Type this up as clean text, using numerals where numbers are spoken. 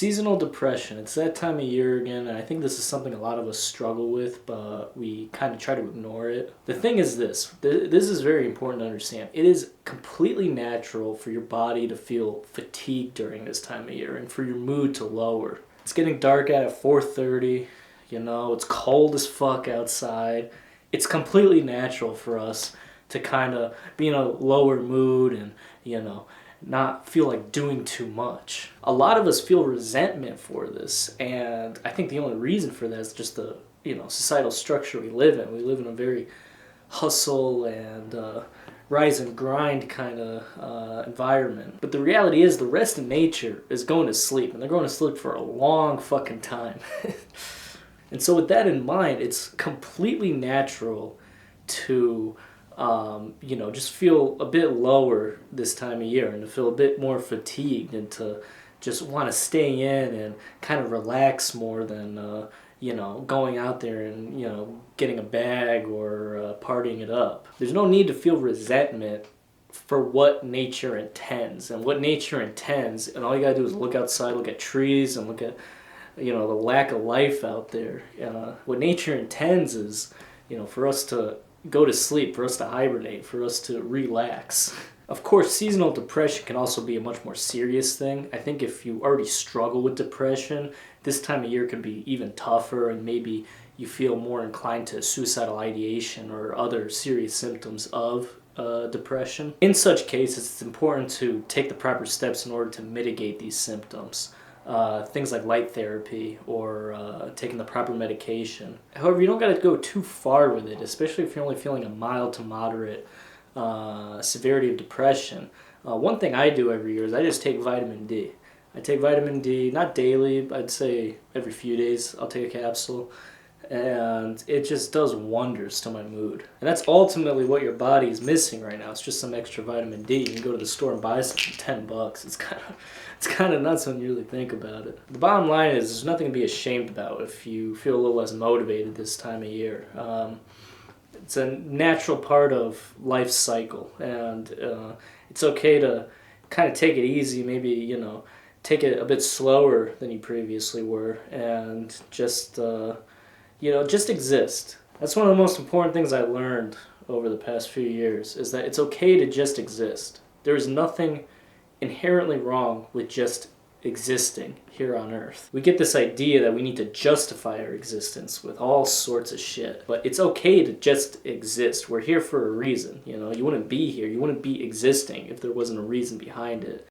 Seasonal depression. It's that time of year again, and I think this is something a lot of us struggle with, but we kind of try to ignore it. The thing is this. This is very important to understand. It is completely natural for your body to feel fatigued during this time of year and for your mood to lower. It's getting dark out at 4:30. It's cold as fuck outside. It's completely natural for us to kind of be in a lower mood and, not feel like doing too much. A lot of us feel resentment for this, and I think the only reason for that is just the societal structure we live in. We live in a very hustle and rise and grind kind of environment. But the reality is the rest of nature is going to sleep, and they're going to sleep for a long fucking time. And so with that in mind, it's completely natural to just feel a bit lower this time of year and to feel a bit more fatigued and to just want to stay in and kind of relax more than, going out there and, getting a bag or partying it up. There's no need to feel resentment for what nature intends. And what nature intends, and all you gotta do is look outside, look at trees, and look at, the lack of life out there. What nature intends is, for us to go to sleep, for us to hibernate, for us to relax. Of course, seasonal depression can also be a much more serious thing. I think if you already struggle with depression, this time of year can be even tougher, and maybe you feel more inclined to suicidal ideation or other serious symptoms of depression. In such cases, it's important to take the proper steps in order to mitigate these symptoms. Things like light therapy or taking the proper medication. However, you don't got to go too far with it, especially if you're only feeling a mild to moderate severity of depression. One thing I do every year is I just take vitamin D. I take vitamin D, not daily, I'd say every few days I'll take a capsule. And it just does wonders to my mood. And that's ultimately what your body is missing right now. It's just some extra vitamin D. You can go to the store and buy some for $10. It's kind of nuts when you really think about it. The bottom line is there's nothing to be ashamed about if you feel a little less motivated this time of year. It's a natural part of life's cycle, and it's okay to kind of take it easy, maybe, take it a bit slower than you previously were, and just exist. That's one of the most important things I learned over the past few years, is that it's okay to just exist. There is nothing inherently wrong with just existing here on Earth. We get this idea that we need to justify our existence with all sorts of shit, but it's okay to just exist. We're here for a reason. You wouldn't be here, you wouldn't be existing if there wasn't a reason behind it.